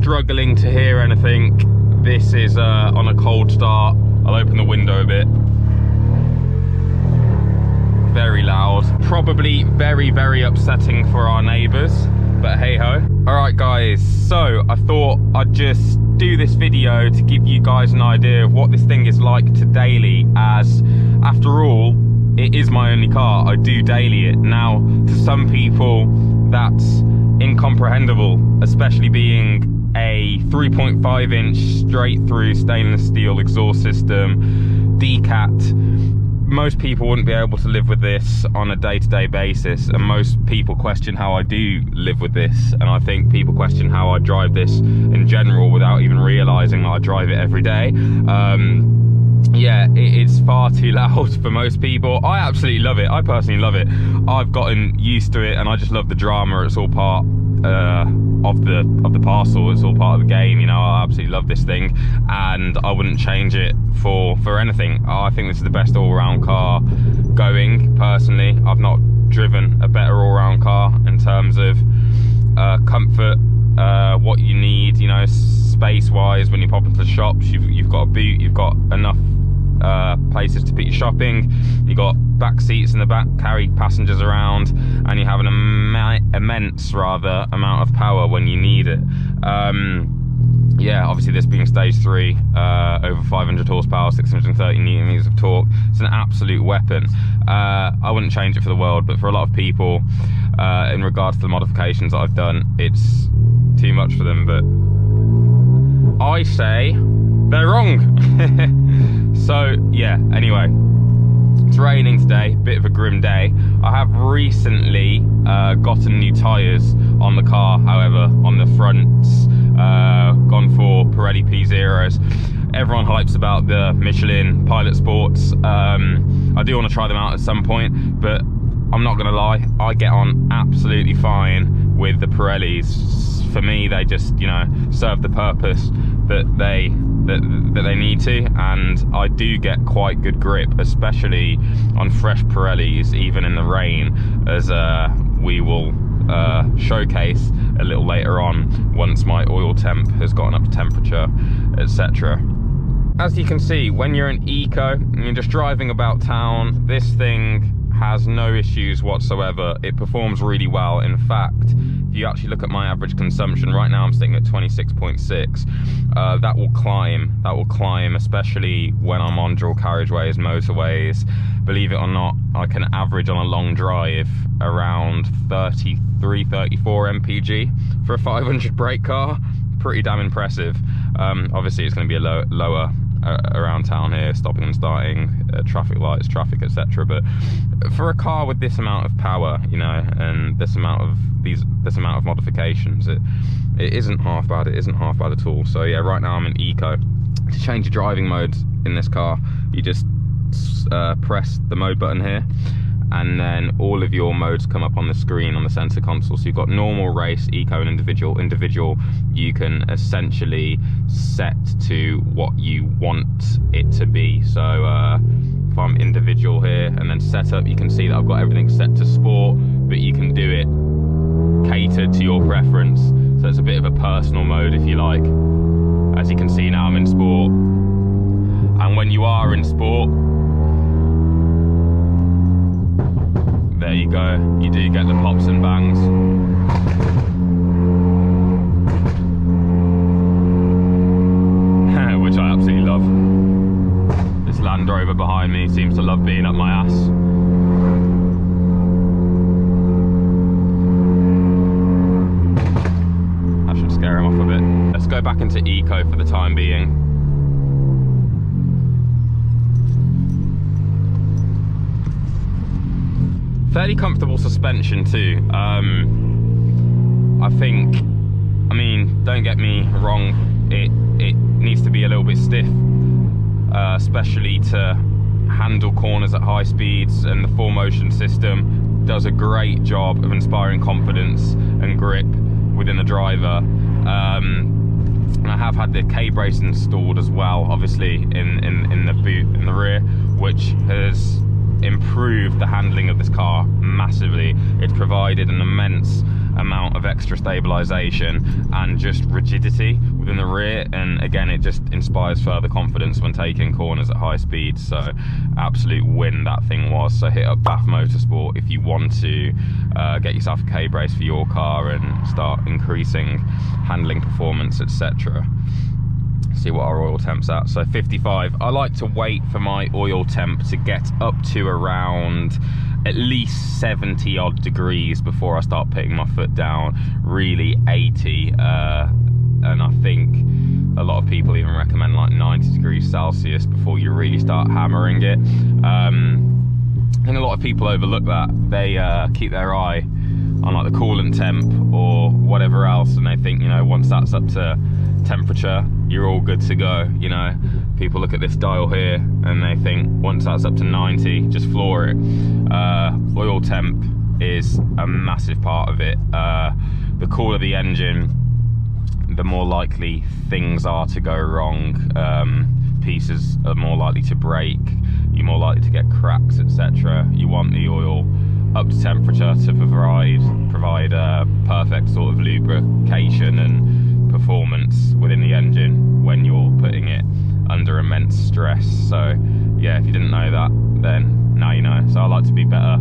struggling to hear anything, this is on a cold start. I'll open the window a bit. Very loud. Probably very, very upsetting for our neighbours, but hey ho. Alright guys, so I thought I'd just do this video to give you guys an idea of what this thing is like to daily, as after all, it is my only car. I do daily it. Now, to some people, that's incomprehensible, especially being a 3.5 inch straight through stainless steel exhaust system, decat. Most people wouldn't be able to live with this on a day-to-day basis, and most people question how I do live with this, and I think people question how I drive this in general without even realizing that I drive it every day. Yeah, it's far too loud for most people. I absolutely love it. I personally love it. I've gotten used to it, and I just love the drama. It's all part of the parcel. It's all part of the game, you know. I absolutely love this thing, and I wouldn't change it for anything. I think this is the best all-round car going. Personally, I've not driven a better all-round car in terms of comfort, what you need, you know, space-wise. When you pop into the shops, you've got a boot, you've got enough places to put your shopping, you got back seats in the back, carry passengers around, and you have an immense amount of power when you need it. Yeah, obviously this being stage 3, over 500 horsepower, 630 newton meters of torque, it's an absolute weapon. I wouldn't change it for the world, but for a lot of people, in regards to the modifications that I've done, it's too much for them, but I say they're wrong. So yeah, anyway, it's raining today, bit of a grim day. I have recently gotten new tyres on the car, however, on the fronts, gone for Pirelli P0s. Everyone hypes about the Michelin Pilot Sports. I do want to try them out at some point, but I'm not gonna lie, I get on absolutely fine with the Pirellis. For me, they just, you know, serve the purpose that they need to, and I do get quite good grip, especially on fresh Pirellis, even in the rain, as we will showcase a little later on once my oil temp has gotten up to temperature, etc. As you can see, when you're in eco and you're just driving about town, this thing has no issues whatsoever. It performs really well. In fact, if you actually look at my average consumption, right now I'm sitting at 26.6. That will climb, especially when I'm on dual carriageways, motorways. Believe it or not, I can average on a long drive around 33, 34 mpg for a 500 brake car. Pretty damn impressive. Obviously it's going to be a lower around town here, stopping and starting, traffic lights, traffic, etc. But for a car with this amount of power, you know, and this amount of modifications, it isn't half bad. It isn't half bad at all. So yeah, right now I'm in eco. To change your driving mode in this car, you just press the mode button here, and then all of your modes come up on the screen on the center console. So you've got normal, race, eco, and individual. Individual, you can essentially set to what you want it to be. So if I'm individual here and then setup, you can see that I've got everything set to sport, but you can do it catered to your preference. So it's a bit of a personal mode, if you like. As you can see now, I'm in sport, and when you are in sport, there you go, you do get the pops and bangs. Which I absolutely love. This Land Rover behind me seems to love being up my ass. That should scare him off a bit. Let's go back into eco for the time being. Fairly comfortable suspension too. I think, I mean, don't get me wrong, it needs to be a little bit stiff, especially to handle corners at high speeds, and the 4Motion system does a great job of inspiring confidence and grip within the driver. And I have had the K-brace installed as well, obviously in the boot in the rear, which has improved the handling of this car massively. It's provided an immense amount of extra stabilization and just rigidity within the rear, and again it just inspires further confidence when taking corners at high speed. So absolute win that thing was. So hit up Bath Motorsport if you want to get yourself a K-brace for your car and start increasing handling performance, etc. See what our oil temp's at. So 55. I like to wait for my oil temp to get up to around at least 70 odd degrees before I start putting my foot down, really 80. And I think a lot of people even recommend like 90 degrees Celsius before you really start hammering it. I think a lot of people overlook that. They keep their eye on like the coolant temp or whatever else, and they think, you know, once that's up to temperature, you're all good to go. You know, people look at this dial here and they think once that's up to 90, just floor it. Oil temp is a massive part of it. The cooler the engine, the more likely things are to go wrong. Pieces are more likely to break, you're more likely to get cracks, etc. You want the oil up to temperature to provide a perfect sort of lubrication and performance within the engine when you're putting it under immense stress. So yeah, if you didn't know that, then now you know. So I like to be better,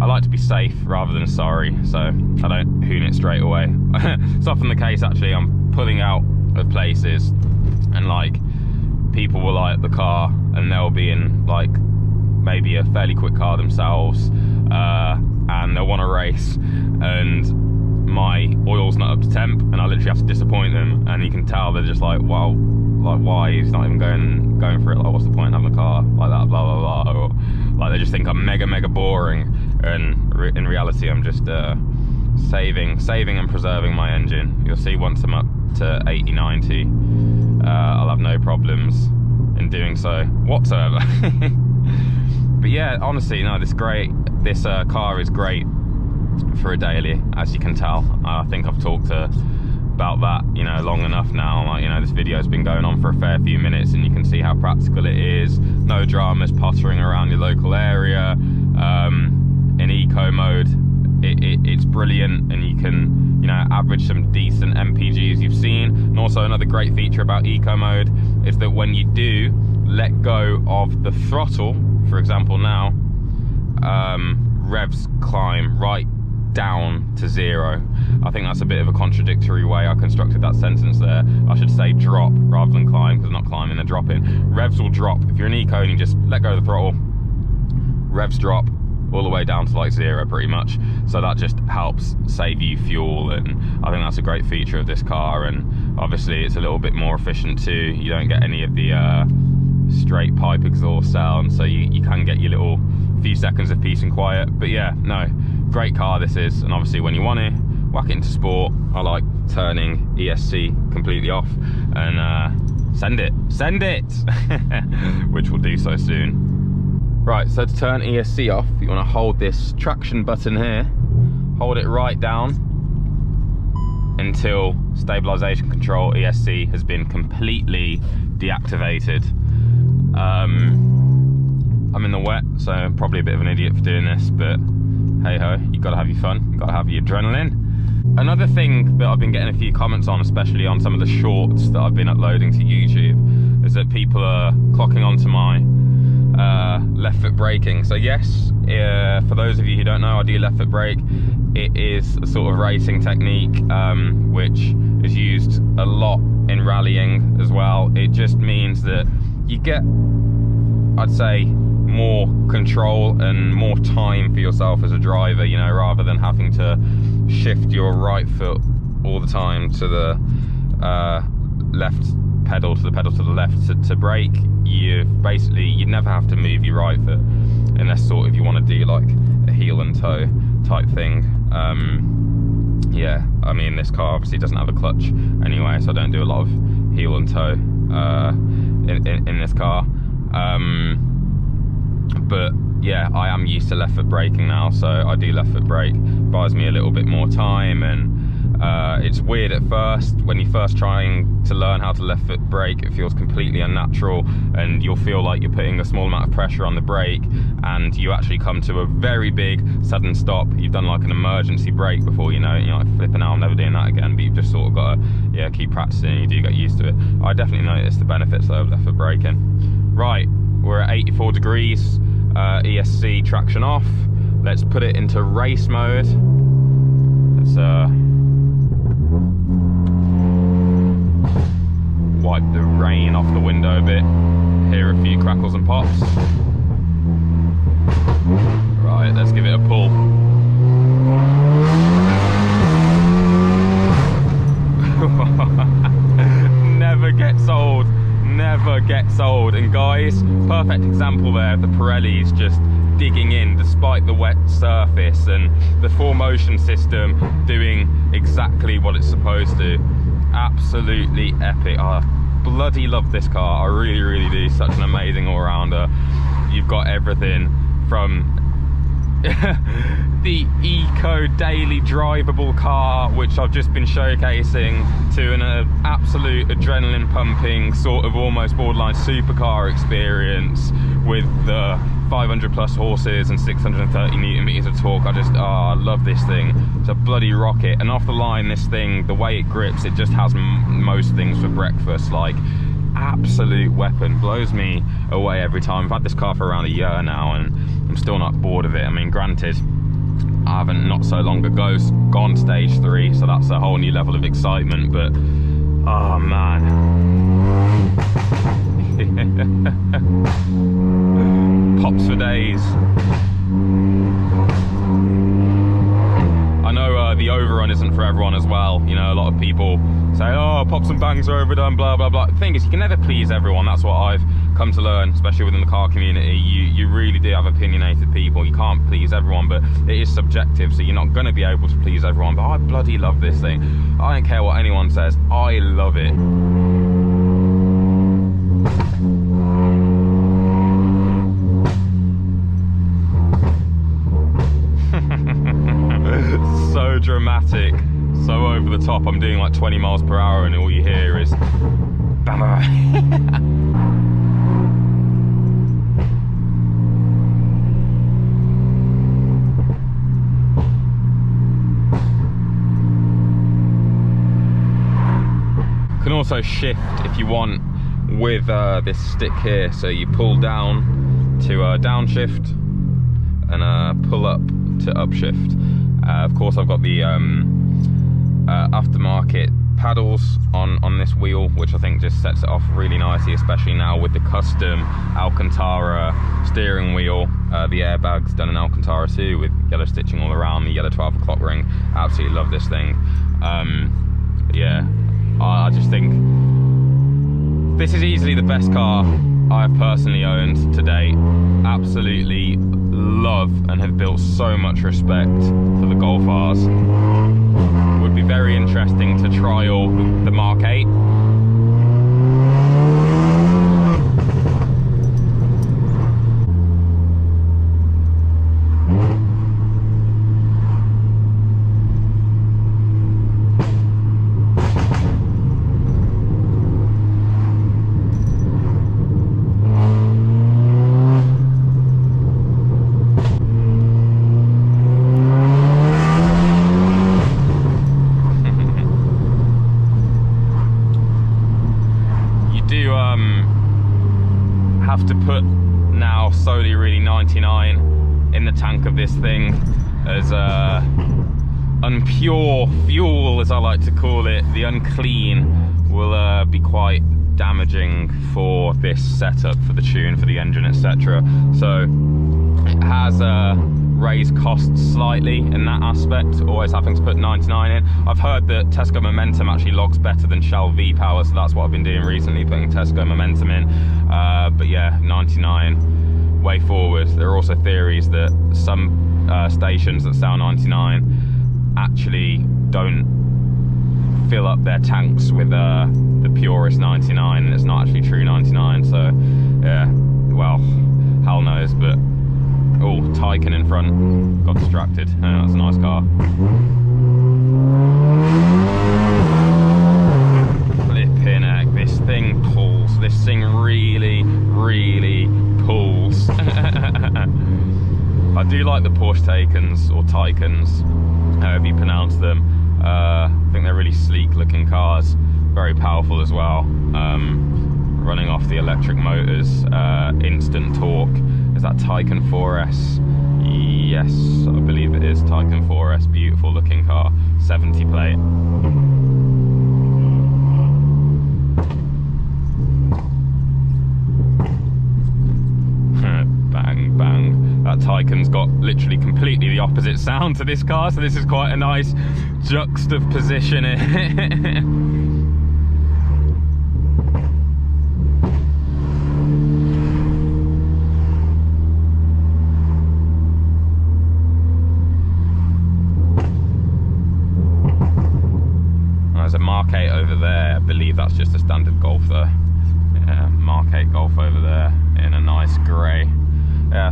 I like to be safe rather than sorry, so I don't hoon it straight away. It's often the case actually. I'm pulling out of places and like people will light up the car and they'll be in like maybe a fairly quick car themselves, and they'll want to race, and my oil's not up to temp, and I literally have to disappoint them, and you can tell they're just like, wow, like why he's not even going for it, like what's the point in having a car like that, blah blah blah, or like they just think I'm mega boring, and in reality I'm just saving and preserving my engine. You'll see once I'm up to 80-90, I'll have no problems in doing so whatsoever. But yeah, honestly, no, this car is great for a daily, as you can tell. I think I've talked about that, you know, long enough now. Like, you know, this video's been going on for a fair few minutes, and you can see how practical it is. No dramas pottering around your local area. In eco mode, it's brilliant, and you can, you know, average some decent MPGs you've seen. And also another great feature about eco mode is that when you do let go of the throttle, for example now, revs climb right down to 0. I think that's a bit of a contradictory way I constructed that sentence there. I should say drop rather than climb, because not climbing, they're dropping. Revs will drop. If you're in eco and you just let go of the throttle, revs drop all the way down to like 0 pretty much. So that just helps save you fuel, and I think that's a great feature of this car. And obviously it's a little bit more efficient too. You don't get any of the straight pipe exhaust sound, so you can get your little few seconds of peace and quiet. But yeah, no, great car this is. And obviously when you want to whack it into sport, I like turning ESC completely off and send it which we'll do so soon. Right, so to turn ESC off, you want to hold this traction button here, hold it right down until stabilization control ESC has been completely deactivated. I'm in the wet, so I'm probably a bit of an idiot for doing this, but hey ho, you gotta have your fun, you gotta have your adrenaline. Another thing that I've been getting a few comments on, especially on some of the shorts that I've been uploading to YouTube, is that people are clocking onto my left foot braking. So yes, for those of you who don't know, I do left foot brake. It is a sort of racing technique which is used a lot in rallying as well. It just means that you get, I'd say, more control and more time for yourself as a driver, you know, rather than having to shift your right foot all the time to the left pedal to the pedal to the left to brake. You never have to move your right foot unless sort of you want to do like a heel and toe type thing. Yeah, I mean, this car obviously doesn't have a clutch anyway, so I don't do a lot of heel and toe in this car. But yeah, I am used to left foot braking now, so I do left foot brake. Buys me a little bit more time, and It's weird at first. When you're first trying to learn how to left foot brake, it feels completely unnatural, and you'll feel like you're putting a small amount of pressure on the brake, and you actually come to a very big sudden stop. You've done like an emergency brake before, you know, and you're like, flipping out, I'm never doing that again. But you've just sort of got to, yeah, keep practicing, and you do get used to it. I definitely noticed the benefits though of left foot braking. Right, we're at 84 degrees, ESC traction off. Let's put it into race mode. Let's wipe the rain off the window a bit. Hear a few crackles and pops. Right, let's give it a pull. Never gets old. Never gets old. And guys, perfect example there of the Pirellis just digging in despite the wet surface, and the 4Motion system doing exactly what it's supposed to. Absolutely epic. I bloody love this car. I really, really do. Such an amazing all-rounder. You've got everything from the eco daily drivable car, which I've just been showcasing, to an absolute adrenaline pumping sort of almost borderline supercar experience with the 500 plus horses and 630 Newton meters of torque. I love this thing. It's a bloody rocket. And off the line, this thing, the way it grips, it just has most things for breakfast. Like, absolute weapon. Blows me away every time. I've had this car for around a year now, and I'm still not bored of it. I mean, granted, I haven't not so long ago gone stage 3, so that's a whole new level of excitement, but oh man. Pops for days. I know the overrun isn't for everyone as well. You know, a lot of people say, oh, pops and bangs are overdone, blah, blah, blah. The thing is, you can never please everyone. That's what I've come to learn, especially within the car community. You really do have opinionated people. You can't please everyone, but it is subjective, so you're not going to be able to please everyone. But I bloody love this thing. I don't care what anyone says. I love it. So dramatic, so over the top. I'm doing like 20 miles per hour and all you hear is bam, bam. Can also shift if you want with this stick here, so you pull down to downshift and pull up to upshift. Of course, I've got the aftermarket paddles on this wheel, which I think just sets it off really nicely, especially now with the custom Alcantara steering wheel. The airbags done in Alcantara too, with yellow stitching all around, the yellow 12 o'clock ring. Absolutely love this thing. Yeah, I just think this is easily the best car I've personally owned to date. Absolutely love and have built so much respect for the Golf Rs. Would be very interesting to trial the Mark 8. Have to put now solely really 99 in the tank of this thing as unpure fuel, as I like to call it. The unclean will be quite damaging for this setup, for the tune, for the engine, etc. So it has raised costs slightly in that aspect, always having to put 99 in. I've heard that Tesco Momentum actually logs better than Shell V-Power, so that's what I've been doing recently, putting Tesco Momentum in. But yeah, 99 way forward. There are also theories that some stations that sell 99 actually don't fill up their tanks with the purest 99, and it's not actually true 99. So yeah, well, hell knows. But oh, Taycan in front, got distracted. Oh, that's a nice car. I do like the Porsche Taycans, or Taycans, however you pronounce them. I think they're really sleek looking cars, very powerful as well. Running off the electric motors, instant torque. Is that Taycan 4S? Yes, I believe it is Taycan 4S. Beautiful looking car, 70 plate. Bang, bang. That Taycan's got literally completely the opposite sound to this car, so this is quite a nice juxtaposition. There's a Mark 8 over there. I believe that's just a standard Golf though. Yeah, Mark 8 Golf over there in a nice grey.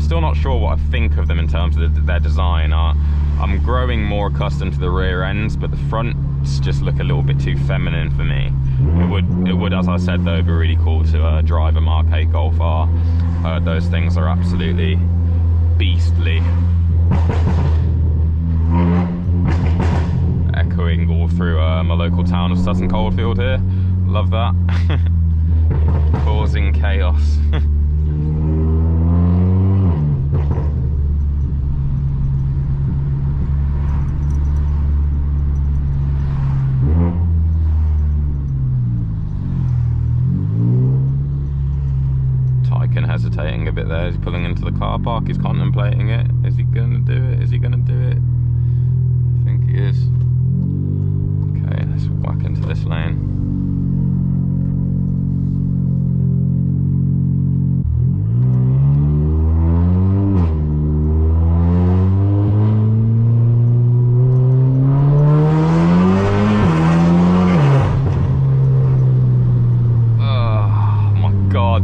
Still not sure what I think of them in terms of their design. I'm growing more accustomed to the rear ends, but the fronts just look a little bit too feminine for me. It would, as I said though, be really cool to drive a Mark 8 Golf R. Those things are absolutely beastly. Echoing all through my local town of Sutton Coldfield here. Love that. Causing chaos. Taycan hesitating a bit there. He's pulling into the car park. He's contemplating it. Is he gonna do it? Is he gonna do it? I think he is. Okay, let's whack into this lane.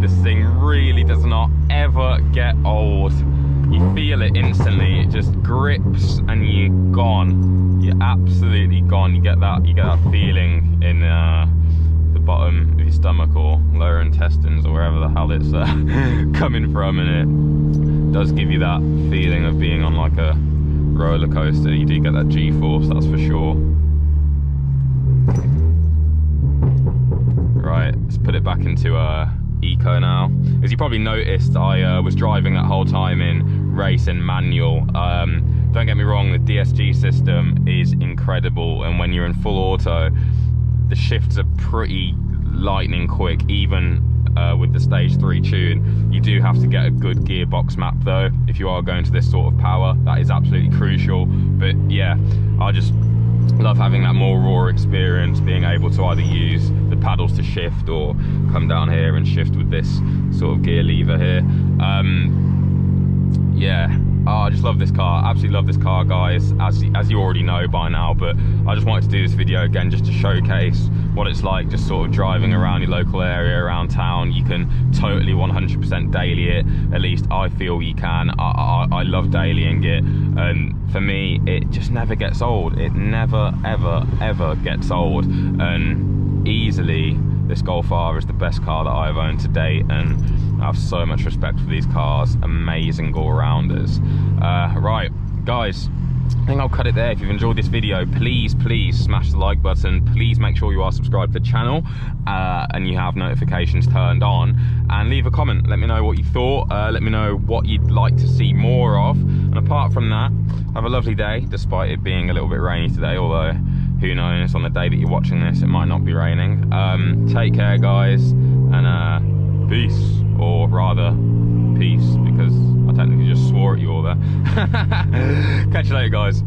This thing really does not ever get old. You feel it instantly. It just grips and you're gone. You're absolutely gone. You get that feeling in the bottom of your stomach or lower intestines or wherever the hell it's coming from, and it does give you that feeling of being on like a roller coaster. You do get that G-force, that's for sure. Right, let's put it back into eco now. As you probably noticed, I was driving that whole time in race and manual. Don't get me wrong, the DSG system is incredible, and when you're in full auto, the shifts are pretty lightning quick, even with the stage 3 tune. You do have to get a good gearbox map though if you are going to this sort of power. That is absolutely crucial. But yeah, I just love having that more raw experience, being able to either use the paddles to shift or come down here and shift with this sort of gear lever here. Yeah, I just love this car. Absolutely love this car, guys, as you already know by now, but I just wanted to do this video again just to showcase what it's like just sort of driving around your local area, around town. You can totally 100% daily it. At least I feel you can. I love dailying it, and for me it just never gets old. It never ever gets old, and easily this Golf R is the best car that I've owned to date, and I have so much respect for these cars. Amazing all-rounders. Right, guys, I think I'll cut it there. If you've enjoyed this video, please smash the like button. Please make sure you are subscribed to the channel and you have notifications turned on, and leave a comment. Let me know what you thought. Let me know what you'd like to see more of, and apart from that, have a lovely day, despite it being a little bit rainy today, although who knows, on the day that you're watching this it might not be raining. Take care, guys, and peace, or rather peace, because I technically just swore at you all there. Catch you later, guys.